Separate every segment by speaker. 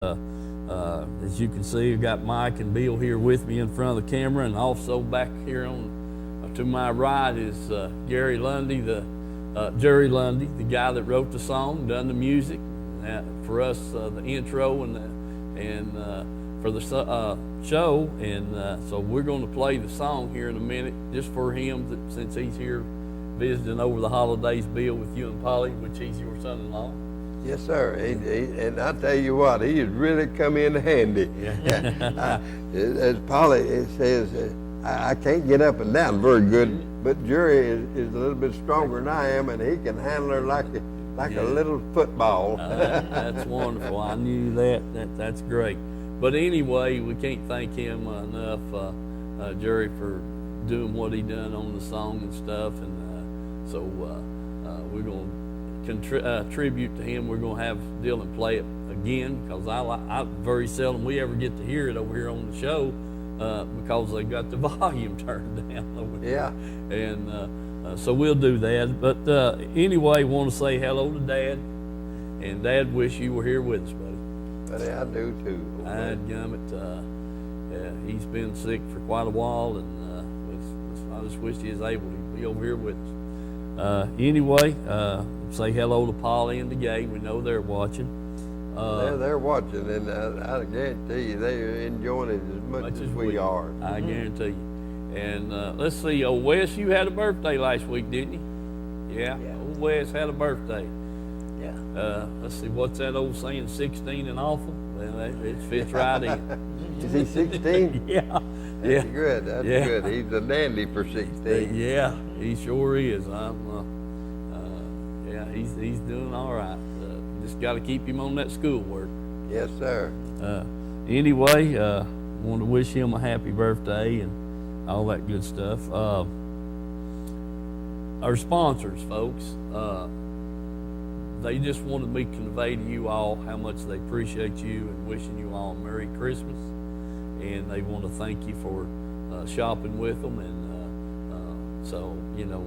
Speaker 1: As you can see, I've got Mike and Bill here with me in front of the camera, and also back here on to my right is Jerry Lundy, Jerry Lundy, the guy that wrote the song, done the music for us, the intro and for the show, and so we're going to play the song here in a minute just for him, since he's here visiting over the holidays, Bill, with you and Polly, which he's your son-in-law.
Speaker 2: Yes, sir. And I tell you what, he has really come in handy.
Speaker 1: Yeah.
Speaker 2: As Polly says, I can't get up and down very good, but Jerry is a little bit stronger than I am, and he can handle her like a little football.
Speaker 1: That's wonderful. I knew that. That's great. But anyway, we can't thank him enough, Jerry, for doing what he done on the song and stuff. And so we're going to tribute to him. We're going to have Dylan play it again, because I very seldom we ever get to hear it over here on the show because they got the volume turned down over here.
Speaker 2: Yeah.
Speaker 1: And so we'll do that. But anyway, want to say hello to Dad. And Dad, wish you were here with us, buddy.
Speaker 2: Buddy, I do too.
Speaker 1: He's been sick for quite a while, and I just wish he was able to be over here with us. Anyway, say hello to Polly and the gang. We know they're watching.
Speaker 2: They're watching, and I guarantee you they're enjoying it as much as we are.
Speaker 1: I guarantee you. And let's see, old Wes, you had a birthday last week, didn't you? Yeah. Old Wes had a birthday.
Speaker 2: Yeah.
Speaker 1: Let's see, what's that old saying, 16 and awful? Well, it fits right in.
Speaker 2: Is he 16?
Speaker 1: Yeah.
Speaker 2: That's good. That's good. He's a dandy for 16.
Speaker 1: Yeah, he sure is. He's doing all right. Just got to keep him on that schoolwork.
Speaker 2: Yes, sir.
Speaker 1: Anyway, want to wish him a happy birthday and all that good stuff. Our sponsors, folks, they just wanted me to convey to you all how much they appreciate you and wishing you all a Merry Christmas. And they want to thank you for shopping with them. And so, you know,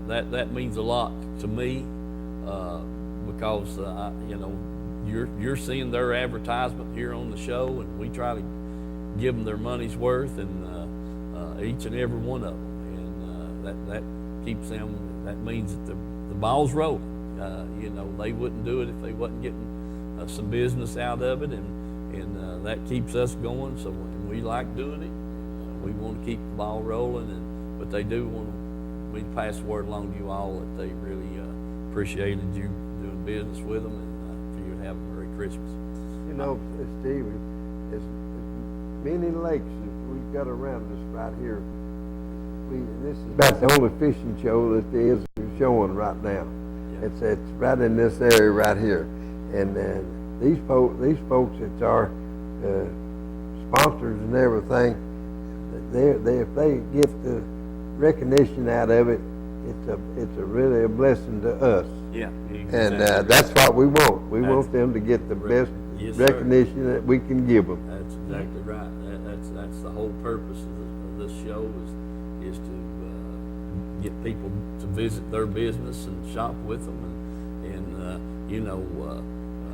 Speaker 1: that means a lot to me because, you know, you're seeing their advertisement here on the show, and we try to give them their money's worth, and each and every one of them. And that keeps them, that means that the ball's rolling. You know, they wouldn't do it if they wasn't getting some business out of it, and that keeps us going. So when we like doing it, we want to keep the ball rolling, but they do want me to pass the word along to you all that they really appreciated you doing business with them, and for you to have a Merry Christmas.
Speaker 2: You know, Steve, it's many lakes that we've got around us right here. This is about the only fishing show that there is showing right now. It's right in this area right here, and these folks that are sponsors and everything, if they get the recognition out of it, it's really a blessing to us.
Speaker 1: Yeah, exactly.
Speaker 2: And that's what we want. We want them to get the best recognition that we can give them.
Speaker 1: That's exactly right. That's the whole purpose of this show is to get people to visit their business and shop with them, and you know,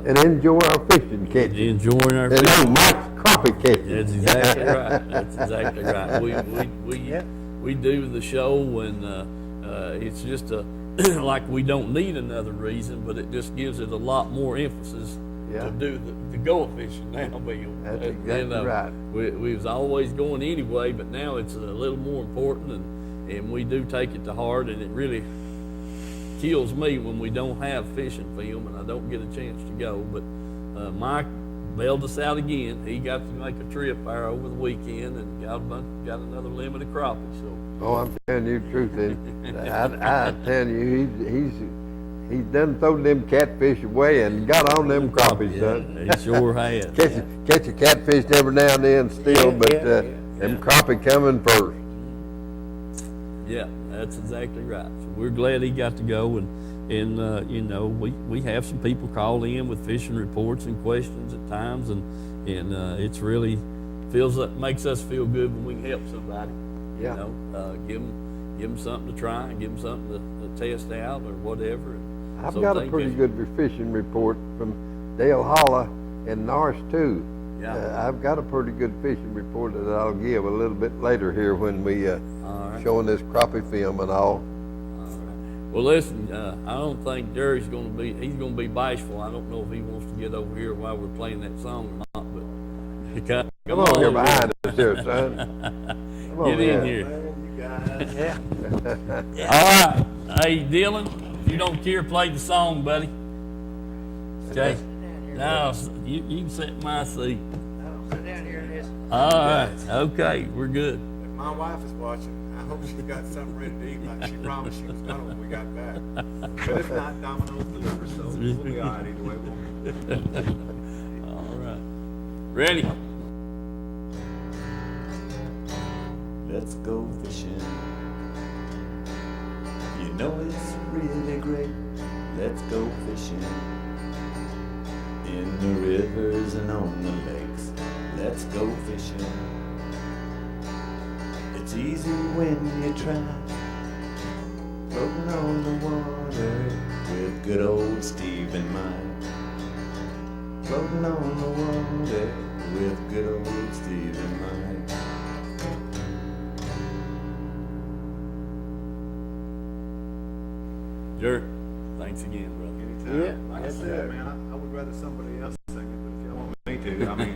Speaker 2: and enjoy our fishing catching.
Speaker 1: Enjoying our fishing.
Speaker 2: And Mike's crappie catching.
Speaker 1: That's exactly right. That's exactly right. We do the show, and it's just like we don't need another reason, but it just gives it a lot more emphasis to do the go fishing now, Bill.
Speaker 2: That's exactly right.
Speaker 1: We was always going anyway, but now it's a little more important, and we do take it to heart, and it really kills me when we don't have fishing film and I don't get a chance to go. But Mike bailed us out again. He got to make a trip there over the weekend and got another limit of crappie. So.
Speaker 2: Oh, I'm telling you the truth. And I tell you, he's done thrown them catfish away and got on them crappies done.
Speaker 1: He sure has.
Speaker 2: Catch a catfish every now and then still, but them crappie coming first.
Speaker 1: Yeah, that's exactly right. So we're glad he got to go, and you know, we have some people call in with fishing reports and questions at times, and it's really makes us feel good when we can help somebody.
Speaker 2: Yeah.
Speaker 1: You know, give them something to try, and give them something to test out or whatever.
Speaker 2: I've got a pretty good fishing report from Dale Holla and Norris too.
Speaker 1: Yeah.
Speaker 2: I've got a pretty good fishing report that I'll give a little bit later here when we
Speaker 1: All right.
Speaker 2: showing this crappie film and all.
Speaker 1: All right. Well, listen, I don't think Jerry's going to be. He's going to be bashful. I don't know if he wants to get over here while we're playing that song or not. But
Speaker 2: Come on here behind us here, son. Come on
Speaker 1: get in here.
Speaker 3: Yeah.
Speaker 1: All right. Hey, Dylan, if you don't care, play the song, buddy. Okay. Now you can sit in my seat.
Speaker 3: No, sit down here and listen.
Speaker 1: All right. Okay, we're good.
Speaker 4: If my wife is watching, I hope she got something ready to eat like she promised she was gonna when we got back. But if not, Domino's delivers, so we'll be all right either way.
Speaker 1: All right. Ready?
Speaker 5: Let's go fishing. You know it's really great. Let's go fishing. In the rivers and on the lakes. Let's go fishing. It's easy when you try. Floating on the water with good old Steve in mind. Floating on the water with good old Steve in mind.
Speaker 1: Jerry, thanks again, brother.
Speaker 4: Anytime. Like I said, man, I would rather somebody else sing it, but if y'all want me to, I mean,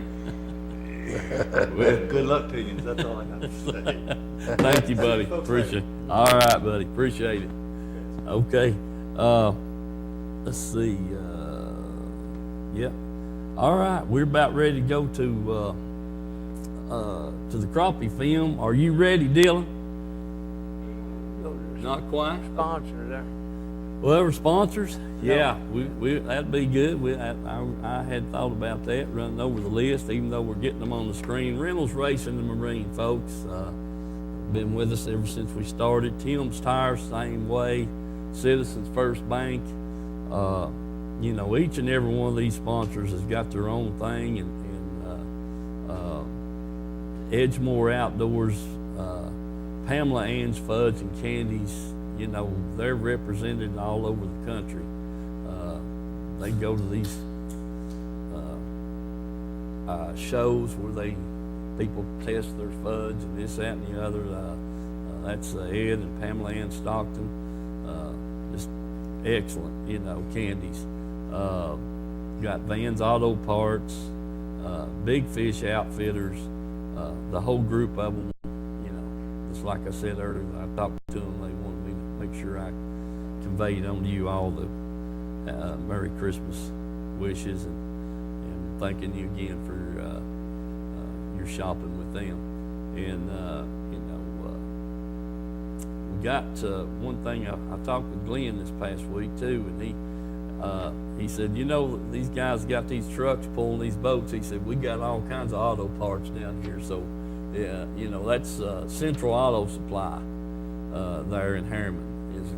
Speaker 4: well, good luck to you. That's all I got to say.
Speaker 1: Thank you, buddy. Appreciate it. All right, buddy. Appreciate it. Okay. Let's see. Yeah. All right. We're about ready to go to the crappie film. Are you ready, Dylan? Not quite.
Speaker 3: Sponsor there.
Speaker 1: Well, we're sponsors. Yeah, we that'd be good. I had thought about that, running over the list, even though we're getting them on the screen. Reynolds Racing and Marine, folks, been with us ever since we started. Tim's Tires, same way. Citizens First Bank. You know, each and every one of these sponsors has got their own thing, and Edgemore Outdoors, Pamela Ann's Fudge and Candies. You know, they're represented all over the country. They go to these shows where people test their fudge and this, that, and the other. That's Ed and Pamela Ann Stockton. Just excellent, you know, candies. Got Van's Auto Parts, Big Fish Outfitters, the whole group of them. You know, just like I said earlier, I talked to them. They wanted me to make sure I conveyed on you all the Merry Christmas wishes and thanking you again for your shopping with them. And you know, we got one thing. I talked with Glenn this past week too, and he said, you know, these guys got these trucks pulling these boats. He said, we got all kinds of auto parts down here. So yeah, you know, that's Central Auto Supply there in Harriman. Is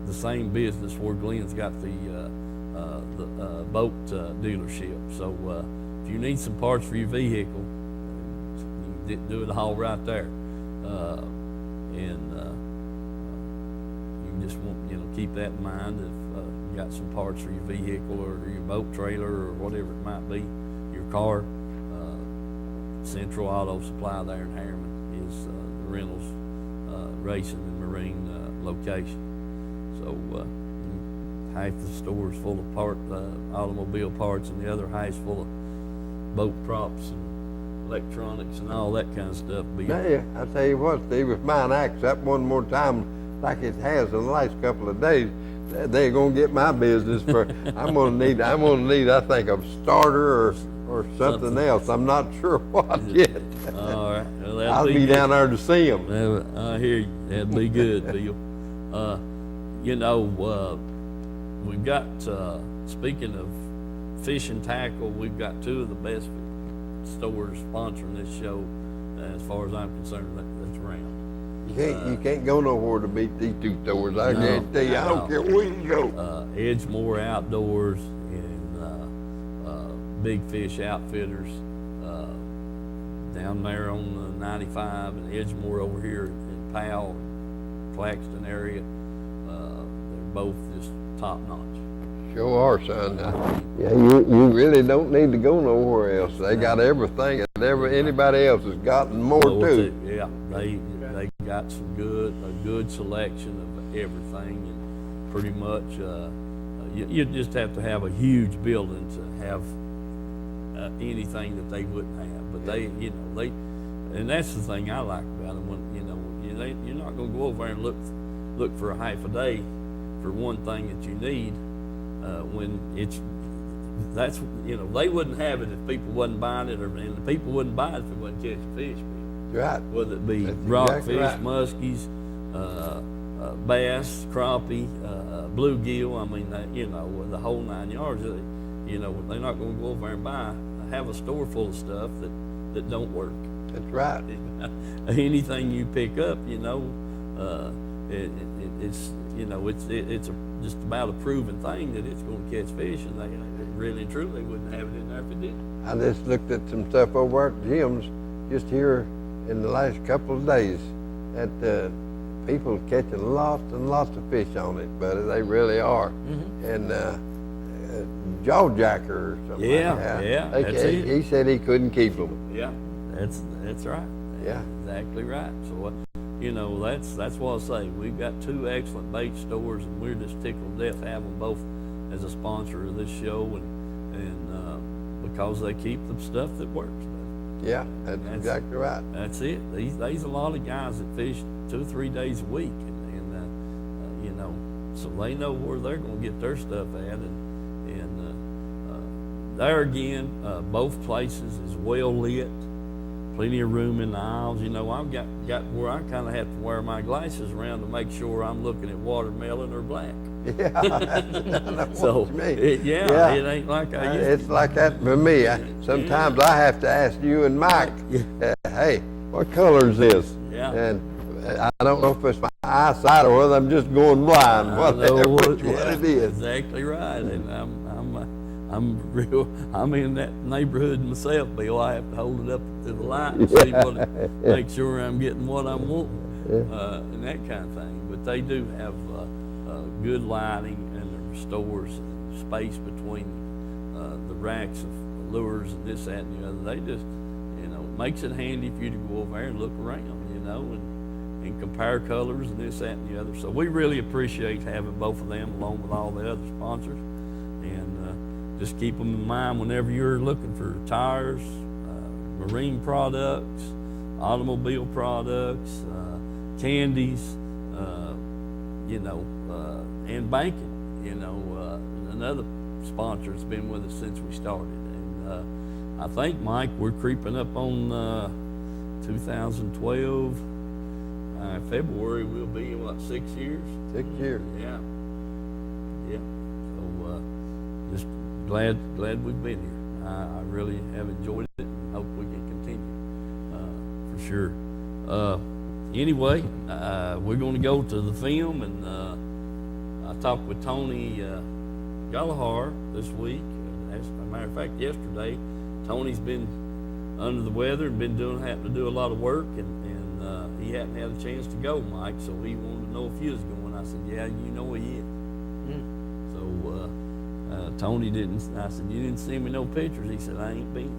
Speaker 1: the same business where Glenn's got the boat dealership. So if you need some parts for your vehicle, you can do it all right there. And you just want, you know, keep that in mind if you got some parts for your vehicle or your boat trailer or whatever it might be, your car. Central Auto Supply there in Harriman is the Reynolds Racing and Marine location. So half the store is full of automobile parts, and the other half is full of boat props and electronics and all that kind of stuff.
Speaker 2: Hey, I tell you what, Steve, if mine acts up one more time like it has in the last couple of days, they're gonna get my business for. I'm gonna need. I think a starter or something else. I'm not sure what yet.
Speaker 1: All right. Well,
Speaker 2: I'll be down there to see them.
Speaker 1: I hear you. That'd be good, Bill. You know, we've got, speaking of fish and tackle, we've got two of the best stores sponsoring this show, as far as I'm concerned, that's around.
Speaker 2: You can't go nowhere to beat these two stores. I guarantee you. I don't care where you go.
Speaker 1: Edgemore Outdoors and Big Fish Outfitters down there on the 95, and Edgemore over here in Powell, Claxton area. They're both just top notch.
Speaker 2: Sure are, son. Yeah, you really don't need to go nowhere else. They got everything that anybody else has got and more too.
Speaker 1: Yeah, they got a good selection of everything, and pretty much you just have to have a huge building to have anything that they wouldn't have. But they, and that's the thing I like about them. When you're not going to go over there and look for a half a day for one thing that you need. When they wouldn't have it if people wasn't buying it, and the people wouldn't buy it if it wasn't catching fish.
Speaker 2: Right.
Speaker 1: Whether it be
Speaker 2: That's
Speaker 1: rockfish,
Speaker 2: exactly right.
Speaker 1: muskies, bass, crappie, bluegill. I mean, the whole 9 yards. They're not going to go over there and have a store full of stuff that don't work.
Speaker 2: That's right.
Speaker 1: Anything you pick up, it's just about a proven thing that it's going to catch fish, and they really and truly wouldn't have it in there if it didn't.
Speaker 2: I just looked at some stuff over at Jim's just here in the last couple of days that people catching lots and lots of fish on it, but they really are.
Speaker 1: Mm-hmm.
Speaker 2: And jawjacker or something
Speaker 1: Yeah,
Speaker 2: like that.
Speaker 1: yeah, that's it.
Speaker 2: He said he couldn't keep them.
Speaker 1: Yeah, that's right.
Speaker 2: Yeah.
Speaker 1: Exactly right. So, that's what I say. We've got two excellent bait stores, and we're just tickled to death to have them both as a sponsor of this show, and because they keep the stuff that works.
Speaker 2: Yeah, that's exactly right.
Speaker 1: That's it. These a lot of guys that fish 2 or 3 days a week, and so they know where they're going to get their stuff at, and there again, both places is well lit, plenty of room in the aisles. I've got where I kind of have to wear my glasses around to make sure I'm looking at watermelon or black.
Speaker 2: Yeah, that's
Speaker 1: So
Speaker 2: what you mean.
Speaker 1: it ain't like I used to.
Speaker 2: It's like that for me. Sometimes I have to ask you and Mike, hey, what color is this?
Speaker 1: Yeah.
Speaker 2: And I don't know if it's my eyesight or whether I'm just going blind. What it is.
Speaker 1: Exactly right. And I'm in that neighborhood myself, Bill. I have to hold it up to the light and see make sure I'm getting what I'm wanting, and that kind of thing. But they do have good lighting in their stores, and space between the racks of lures and this, that, and the other. They just, it makes it handy for you to go over there and look around, and compare colors and this, that, and the other. So we really appreciate having both of them along with all the other sponsors, and just keep them in mind whenever you're looking for tires, marine products, automobile products, candies, and banking. Another sponsor has been with us since we started, and I think, Mike, we're creeping up on 2012. February will be 6 years?
Speaker 2: 6 years.
Speaker 1: Yeah. So just glad we've been here. I really have enjoyed it, and hope we can continue for sure. Anyway, we're going to go to the film, and I talked with Tony Gallagher this week. As a matter of fact, yesterday, Tony's been under the weather and having to do a lot of work, and he hadn't had a chance to go, Mike, so he wanted to know if you was going. I said, yeah, he is. So Tony didn't. I said, you didn't send me no pictures. He said, I ain't been.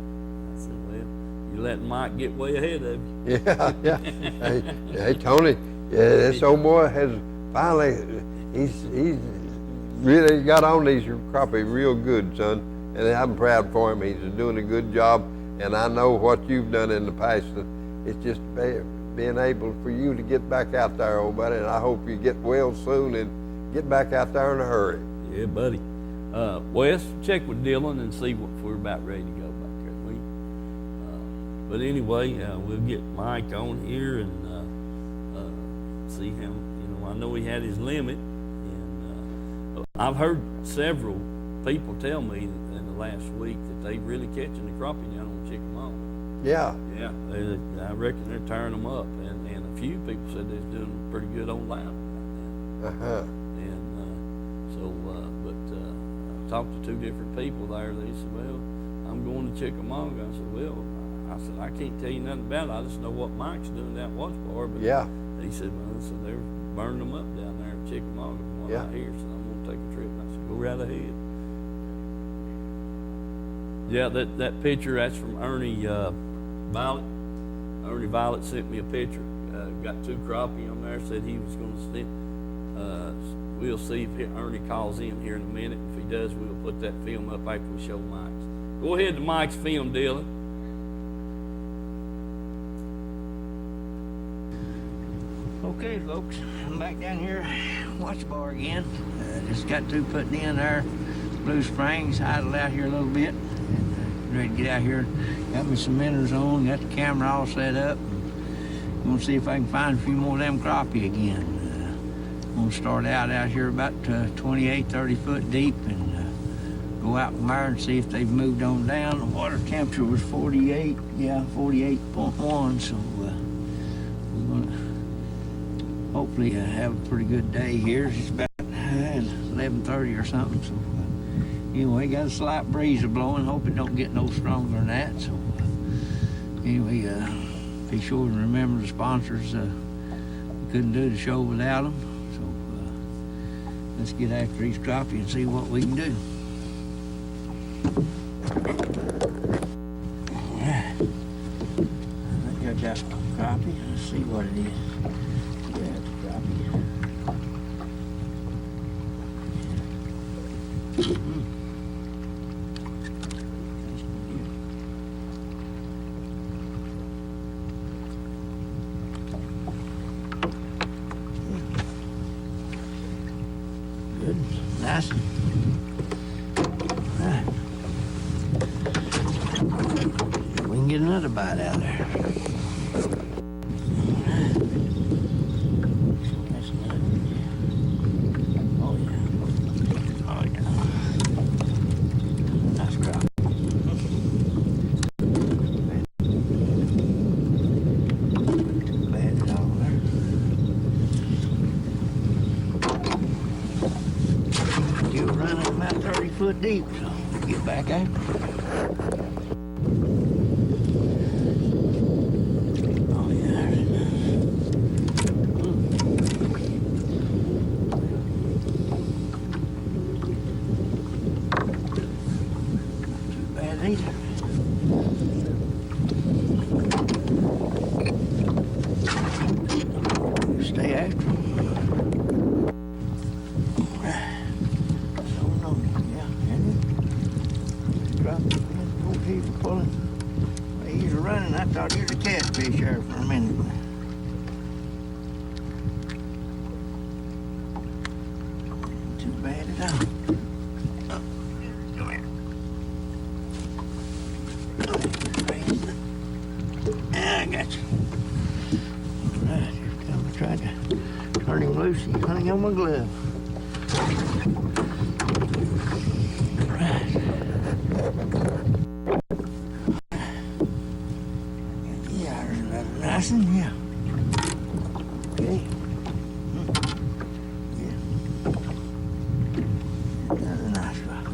Speaker 1: I said, well, you letting Mike get way ahead of you.
Speaker 2: Yeah. Hey, Tony, this old boy has finally, he's really got on these crappie real good, son, and I'm proud for him. He's doing a good job, and I know what you've done in the past. It's just being able for you to get back out there, old buddy, and I hope you get well soon and get back out there in a hurry.
Speaker 1: Yeah, buddy. Wes, check with Dylan and see if we're about ready to go back there. But anyway, we'll get Mike on here and see him. I know he had his limit, and I've heard several people tell me in the last week that they really catching the crappie down on Chickamauga.
Speaker 2: Yeah.
Speaker 1: Yeah, I reckon they're tearing them up, and a few people said they're doing pretty good on Loudon right now.
Speaker 2: Uh-huh.
Speaker 1: And but I talked to 2 different people there. They said, well, I'm going to Chickamauga. I said, well, I can't tell you nothing about it. I just know what Mike's doing down at Watch Bar. But
Speaker 2: Yeah.
Speaker 1: he said, well, so they're burning them up down there in Chickamauga from what I hear. So I'm going to take a trip. And I said, go right ahead. Yeah, that picture, that's from Ernie Violet. Ernie Violet sent me a picture. Got 2 crappie on there, said he was going to send. We'll see if Ernie calls in here in a minute. If he does, we'll put that film up after we show Mike's. Go ahead to Mike's film, Dylan.
Speaker 3: Okay, folks, I'm back down here, watch the bar again. Just got through putting in our Blue Springs, idled out here a little bit. And, ready to get out here. Got me some minnows on, got the camera all set up. I'm gonna see if I can find a few more of them crappie again. I'm gonna start out here about 28, 30 foot deep and go out from there and see if they've moved on down. The water temperature was 48, yeah, 48.1, so we're gonna hopefully have a pretty good day here. It's about 11:30 or something, so anyway, got a slight breeze blowing. Hope it don't get no stronger than that. So anyway, be sure and remember the sponsors. We couldn't do the show without them. So let's get after these crappie and see what we can do. Yeah, I think I got crappie. Let's see what it is. Yeah, it's crappie. Good, nice. Right. We can get another bite out of there. That's good. Oh yeah. Oh yeah. Nice crop. Too bad at all there. You were running about 30 foot deep, so get back out. Oh yeah, there's it. Not too bad either. Stay after 'em. So no, yeah, and it dropped. Go keep pulling. Well, he's running. I thought he was a catfish there for a minute. Too bad at all. Oh, come here. I got you. All right, here come. I tried to turn him loose. He's hung on my glove. All right. Yeah, there's another nice one, yeah. Okay. Yeah. Another nice one.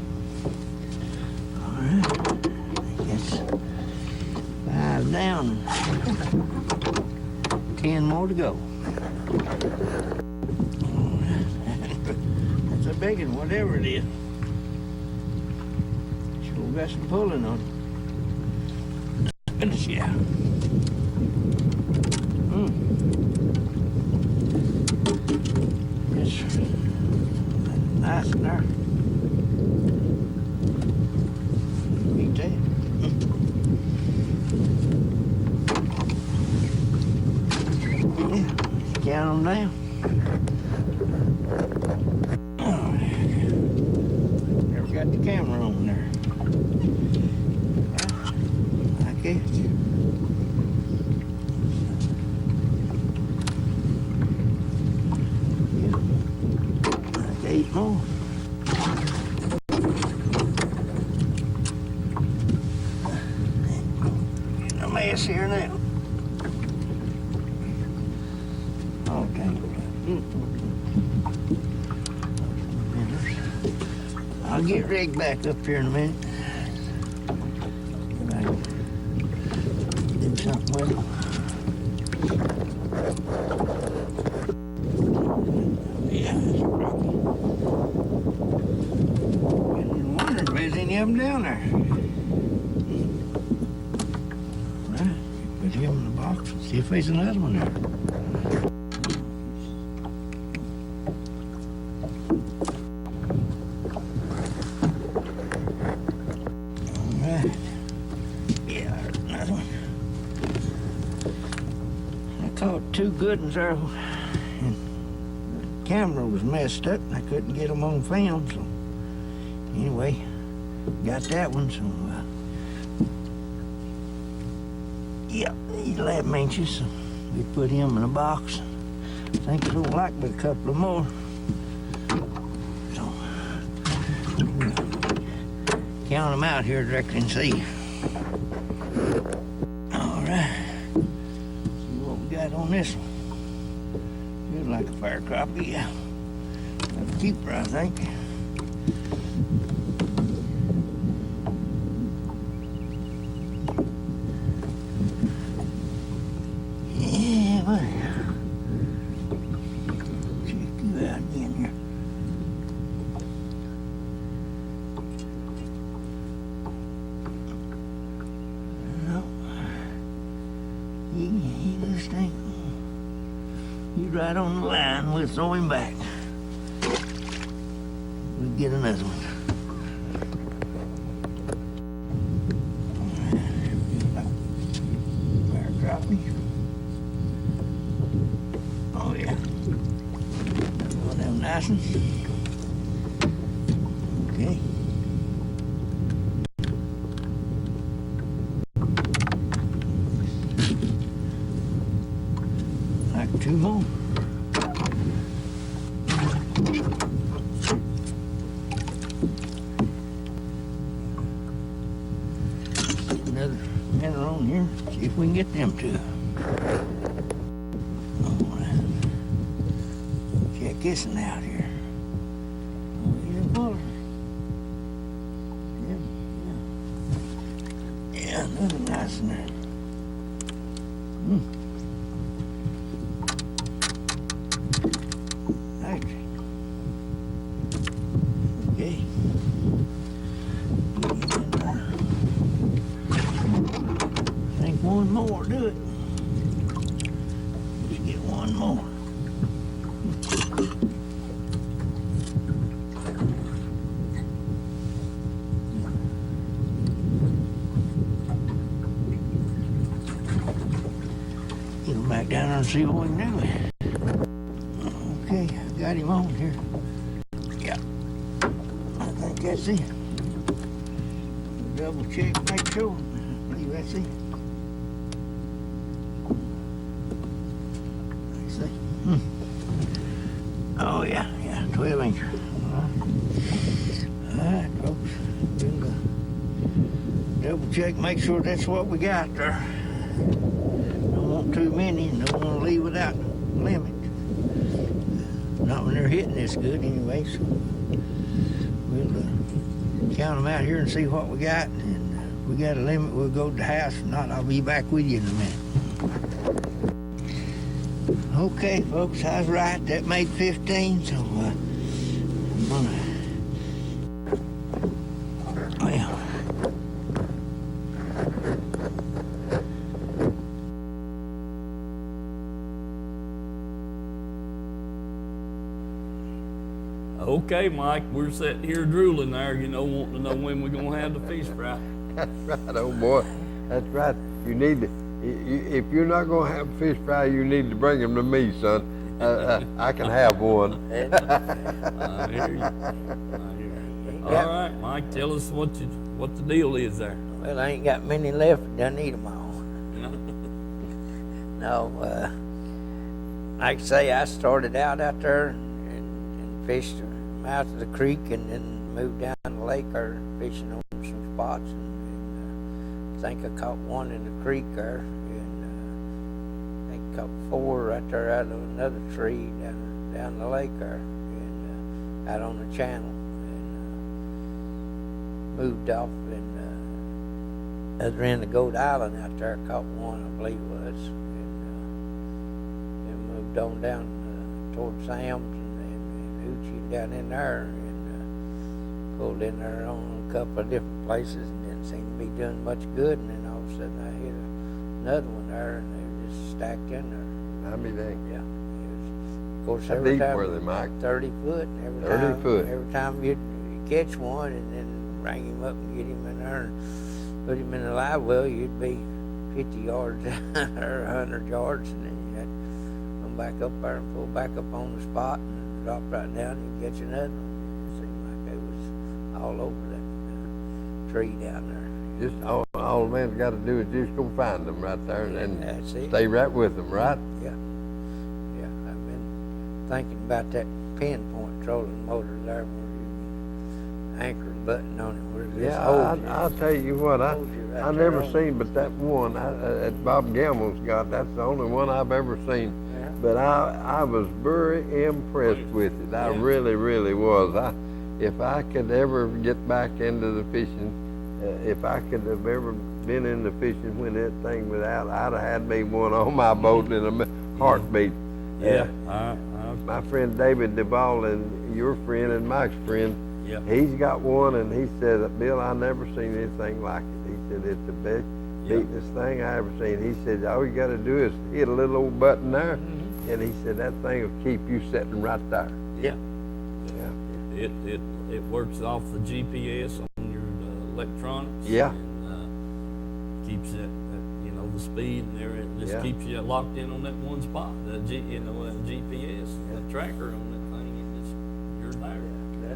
Speaker 3: All right. I guess 5 down and 10 more to go. All right. That's a big one, whatever it is. Sure got some pulling on it. Finish, yeah. It's nice in there. Eat that. Yeah, count them down. Never got the camera on there. I guess. Like 8 more. Getting a mess here now. Okay. I'll get rigged back up here in a minute. Do something with it. Yeah, that's a problem. I didn't wonder if there's any of them down there. put him in the box and see if there's another one there. All right. Yeah, there's another one. I caught two good ones there. And the camera was messed up and I couldn't get them on film, so anyway, got that one. So yeah, he's 11 inches, so we put him in a box. I think it's gonna like but a couple of more. So count them out here direct and see. All right, see what we got on this one. Good like a fire crappie, yeah. That's a keeper, I think. Yeah, buddy. Check you out again here. No. He just ain't. He's right on the line. We'll throw him back. We'll get another one. Fire crappie. Oh yeah. One of them nice ones. Okay. Like two more. Another on here. See if we can get them two. All right. Check this one out here. Oh, he's in water. Yeah, another nice one there. Nice. Okay. I think one more do it. Let's get one more. Get him back down there and see what we can do. Okay, I got him on here. Yeah, I think that's it. Double check, make sure. I believe that's it. Let's see. Oh yeah, 12 incher. All right, folks. We'll double check, make sure that's what we got there. Don't want too many, and don't want to leave without limit. Not when they're hitting this good anyway, so we'll count them out here and see what we got. And if we got a limit, we'll go to the house. If not, I'll be back with you in a minute. Okay, folks, I was right. That made 15, so I'm gonna, well,
Speaker 1: Okay, Mike, we're sitting here drooling there, wanting to know when we're gonna have the fish fry.
Speaker 2: That's right, oh boy. That's right. You need to, if you're not gonna have fish fry, you need to bring them to me, son. I can have one.
Speaker 1: I hear you. All right, Mike, tell us what the deal is there.
Speaker 3: well, I ain't got many left. Done eat them all. No, like I say, I started out there and fished the mouth of the creek and then moved down the lake or fishing on some spots. And I think I caught one in the creek there. And I think I caught 4 right there out of another tree down the lake there. And out on the channel. And moved off and other end of Goat Island out there, I caught one, I believe it was. And moved on down toward Sam's and Hoochie down in there and pulled in there on a couple of different places and didn't seem to be doing much good. And then all of a sudden I hit a another one there, and they were just stacked in there.
Speaker 2: I mean, they,
Speaker 3: Yeah. It was, of course,
Speaker 2: how
Speaker 3: every
Speaker 2: deep
Speaker 3: time
Speaker 2: were they, Mike?
Speaker 3: 30 foot. And
Speaker 2: 30 foot.
Speaker 3: Every time you'd catch one and then bring him up and get him in there and put him in the live well, you'd be 50 yards or 100 yards, and then you had to come back up there and pull back up on the spot and drop right down and catch another one. It seemed like it was all over that tree down there.
Speaker 2: Just all the man's got to do is just go find them right there and
Speaker 3: That's it.
Speaker 2: stay right with them, right?
Speaker 3: Yeah. Yeah. I've been thinking about that pinpoint trolling motor there where you anchor the button on it where it just holds you.
Speaker 2: I'll tell you what, I
Speaker 3: Hold you right
Speaker 2: never
Speaker 3: there on
Speaker 2: seen but that one that Bob Gamble's got. That's the only one I've ever seen.
Speaker 3: Yeah.
Speaker 2: But I was very impressed with it. I
Speaker 1: Yeah.
Speaker 2: really, really was. If I could ever get back into the fishing, if I could have ever been in the fishing when that thing was out, I'd have had me one on my boat in a heartbeat.
Speaker 1: Yeah.
Speaker 2: My friend David Duvall and your friend and Mike's friend,
Speaker 1: Yeah.
Speaker 2: he's got one, and he said, Bill, I never seen anything like it. He said, it's the best,
Speaker 1: Yeah.
Speaker 2: beatingest thing I ever seen. He said, all you got to do is hit a little old button there, and he said, that thing will keep you sitting right there.
Speaker 1: Yeah.
Speaker 2: Yeah.
Speaker 1: It works off the GPS on your electronics.
Speaker 2: Yeah.
Speaker 1: And keeps it, the speed and everything. Just
Speaker 2: Yeah.
Speaker 1: keeps you locked in on that one spot. That GPS, that tracker on that thing. You're there.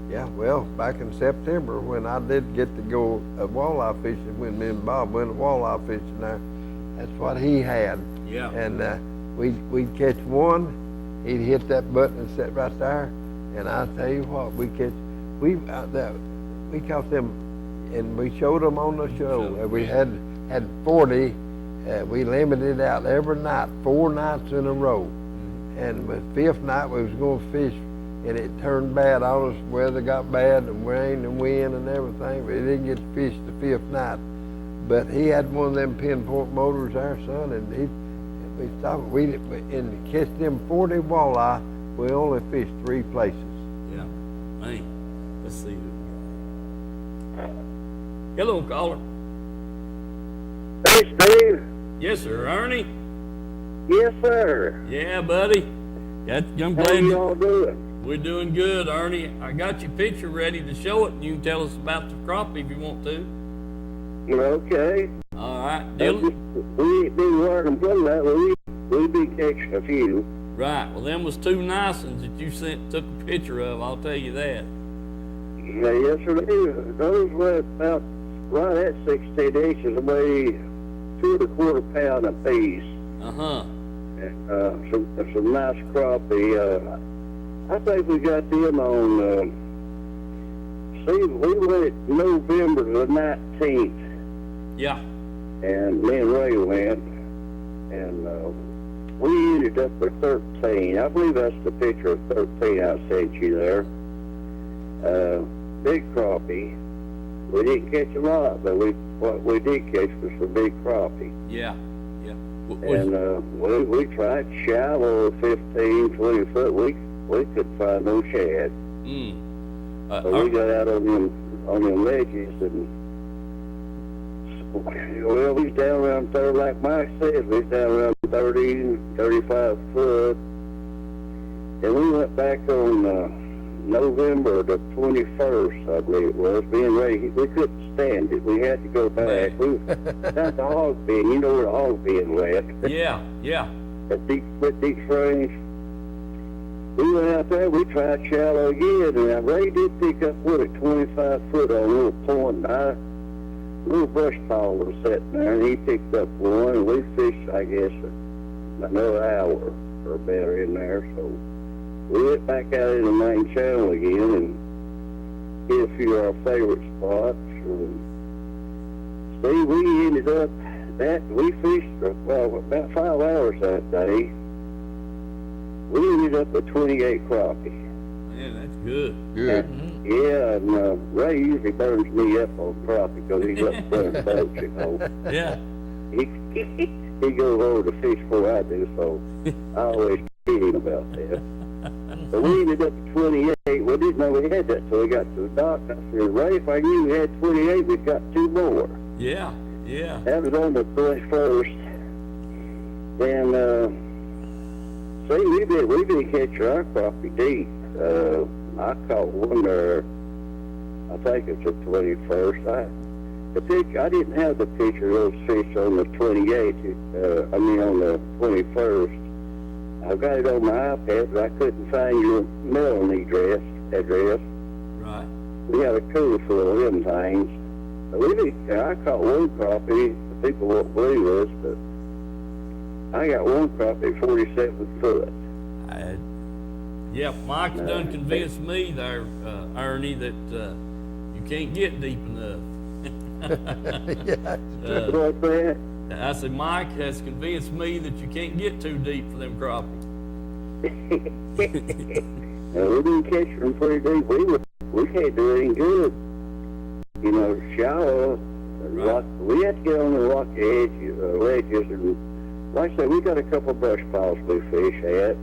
Speaker 2: Yeah, well, back in September when I did get to go walleye fishing, when me and Bob went walleye fishing there, that's what he had.
Speaker 1: Yeah.
Speaker 2: And we'd catch one, he'd hit that button and sit right there, and I tell you what, we caught them, and we showed them on the show. We had 40. We limited out every night, 4 nights in a row. And the 5th night we was going to fish, and it turned bad on us. Weather got bad, and rain and wind and everything. We didn't get to fish the 5th night. But he had one of them pinpoint motors there, son, and we stopped. And catch them 40 walleye, we only fished 3 places.
Speaker 1: Yeah. Man, let's see who. Hello, caller.
Speaker 6: Hey, Steve.
Speaker 1: Yes, sir. Ernie?
Speaker 6: Yes, sir.
Speaker 1: Yeah, buddy. I'm
Speaker 6: How
Speaker 1: glad
Speaker 6: y'all doing?
Speaker 1: we're doing good, Ernie. I got your picture ready to show it, and you can tell us about the crappie if you want to.
Speaker 6: Okay.
Speaker 1: All right.
Speaker 6: We ain't been working from that. We been catching a few.
Speaker 1: Right. Well, them was 2 nice ones that you took a picture of. I'll tell you that.
Speaker 6: Yeah, yes, sir. Those were about right at 16 inches, weigh 2 1/4 pound apiece.
Speaker 1: Uh-huh.
Speaker 6: And some nice crappie. I think we got them on. See, we went November the 19th.
Speaker 1: Yeah.
Speaker 6: And me and Ray went, and we ended up with 13. I believe that's the picture of 13 I sent you there. Big crappie. We didn't catch a lot, but what we did catch was some big crappie.
Speaker 1: Yeah. Yeah.
Speaker 6: And we tried shallow 15, 20 foot. We couldn't find no shad. So we got out on them ledges, and well, we was down around 30, like Mike said, we was down around 30, 35 foot. And we went back on November the 21st, I believe it was, being ready. We couldn't stand it. We had to go back. We got the hog bin. You know where the hog bin went.
Speaker 1: Yeah. Yeah.
Speaker 6: At deep range. We went out there, we tried shallow again, and Ray did pick up wood at 25 foot on a little point. A little brush pile was sitting there, and he picked up one, and we fished, I guess, another hour or better in there. So we went back out in the main channel again and hit a few of our favorite spots. See, we ended up we fished about 5 hours that day. We ended up with 28 crappie.
Speaker 1: Man, that's good.
Speaker 2: Good.
Speaker 6: Yeah, and Ray usually burns me up on crappie because he loves burn boats, you know.
Speaker 1: Yeah.
Speaker 6: He goes over to fish before I do, so I always kid him about that. But we ended up at 28. We didn't know we had that, so we got to the dock. I said, Ray, if I knew we had 28, we'd got 2 more.
Speaker 1: Yeah. Yeah.
Speaker 6: That was on the 21st. Then, see, we did catch our crappie deep. I caught one there, I think it's the 21st. I didn't have the picture of those fish on the 28th, on the 21st. I got it on my iPad, but I couldn't find your mailing address.
Speaker 1: Right.
Speaker 6: We had a cooler full of them things. I caught one crappie. The people won't believe us, but I got one crappie 47 foot.
Speaker 1: Yeah, Mike's done convinced me there, Ernie, that you can't get deep enough.
Speaker 6: What's that?
Speaker 1: I said, Mike has convinced me that you can't get too deep for them crappie.
Speaker 6: We've been catching them pretty deep. We can't do anything good. You know, shallow.
Speaker 1: Right.
Speaker 6: We have to get on the rocky ledges, and like I said, we got a couple of brush piles we fish at.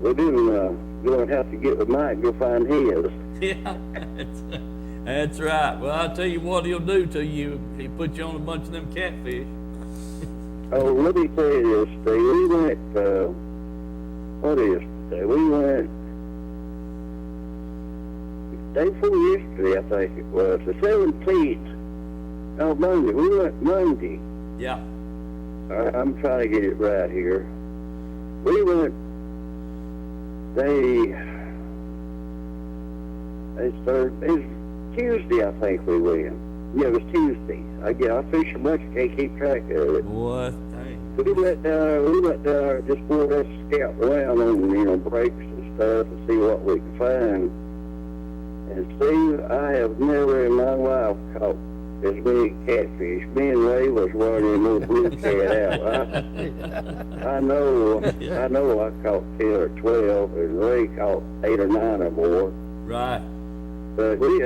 Speaker 6: We didn't going to have to get with Mike and go find his.
Speaker 1: Yeah, that's right. Well, I'll tell you what he'll do to you. He'll put you on a bunch of them catfish.
Speaker 6: Oh, let me tell you this, Steve. We went, what is today? We went, day before yesterday, I think it was, the 17th. No, Monday. We went Monday.
Speaker 1: Yeah.
Speaker 6: I'm trying to get it right here. We went, it was Tuesday, I think we went. Yeah, it was Tuesday. I fish so much I can't keep track of it.
Speaker 1: What? Dang.
Speaker 6: We went down there, just more or less scout around on, breaks and stuff to see what we could find. And Steve, I have never in my life caught as many catfish. Me and Ray was running little blue cat out. I know I caught 10 or 12, and Ray caught 8 or 9 or more.
Speaker 1: Right.
Speaker 6: But we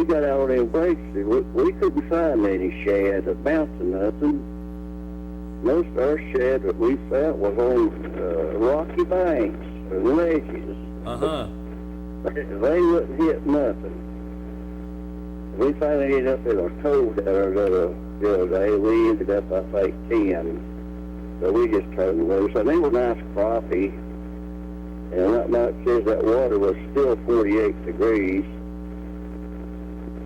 Speaker 6: got out on them breaks, and we couldn't find any shad that bounced or nothing. Most of our shad that we found was on rocky banks and ledges.
Speaker 1: Uh-huh.
Speaker 6: They wouldn't hit nothing. We finally ended up in a cove there the other day. We ended up, I think, 10. So we just turned loose. And they were nice crappie. And right now it says that water was still 48 degrees.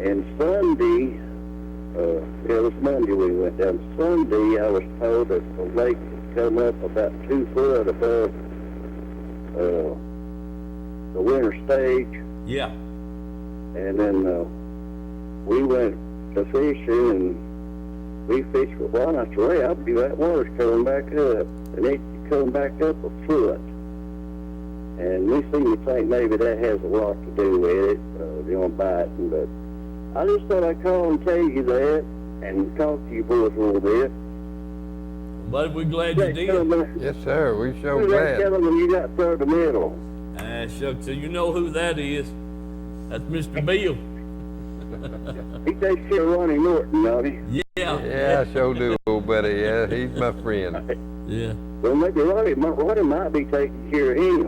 Speaker 6: And Sunday, it was Monday we went down. Sunday, I was told that the lake had come up about 2 foot above the winter stage.
Speaker 1: Yeah.
Speaker 6: And then we went to fishing, and we fished for a while. And I said, Ray, I believe that water's coming back up. And it come back up a foot. And we seem to think maybe that has a lot to do with it, biting. But I just thought I'd call and tell you that and talk to you boys a little bit.
Speaker 1: But we're glad you did.
Speaker 2: Yes, sir. We sure
Speaker 6: Who's that
Speaker 2: glad.
Speaker 6: gentleman you got through the middle?
Speaker 1: Shucks, so you know who that is. That's Mr. Bill.
Speaker 6: He takes care of Ronnie Norton, don't he?
Speaker 1: Yeah.
Speaker 2: Yeah, I sure do, old buddy. Yeah, he's my friend.
Speaker 1: Yeah.
Speaker 6: Well, maybe Ronnie might be taking care of him.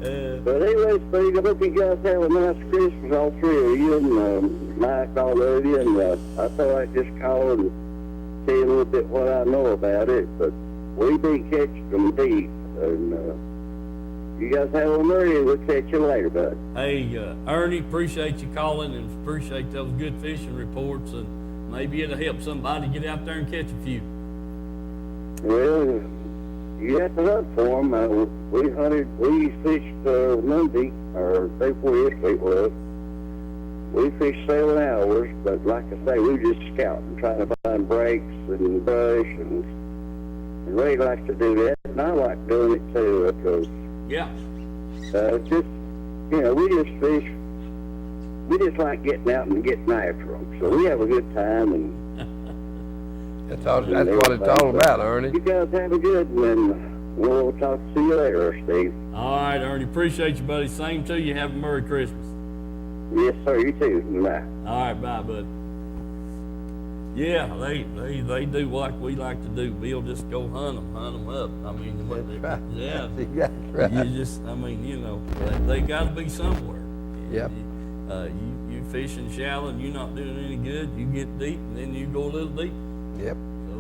Speaker 1: Yeah.
Speaker 6: But anyway, Steve, I hope you guys have a nice Christmas, all three of you, and Mike, all of you. And I thought I'd just call and tell you a little bit what I know about it. But we been catching them deep. And you guys have a merry. We'll catch you later, bud.
Speaker 1: Hey, Ernie, appreciate you calling and appreciate those good fishing reports, and maybe it'll help somebody get out there and catch a few.
Speaker 6: Well, you have to hunt for them. We fished Monday, or day before yesterday it was. We fished 7 hours, but like I say, we were just scouting, trying to find breaks and brush, and Ray likes to do that, and I like doing it too, because
Speaker 1: Yeah.
Speaker 6: we just fish. We just like getting out and getting after them. So we have a good time, and
Speaker 2: That's what it's all about, Ernie.
Speaker 6: you guys have a good one, and we'll talk to you later, Steve.
Speaker 1: All right, Ernie, appreciate you, buddy. Same to you. Have a Merry Christmas.
Speaker 6: Yes, sir. You too. Bye.
Speaker 1: All right, bye, bud. Yeah, they do like we like to do. Bill, just go hunt them up. I mean, what they,
Speaker 2: That's right.
Speaker 1: yeah.
Speaker 2: That's exactly right.
Speaker 1: You just, I mean, they got to be somewhere.
Speaker 2: Yep.
Speaker 1: You fishing shallow and you're not doing any good. You get deep and then you go a little deep.
Speaker 2: Yep.
Speaker 1: So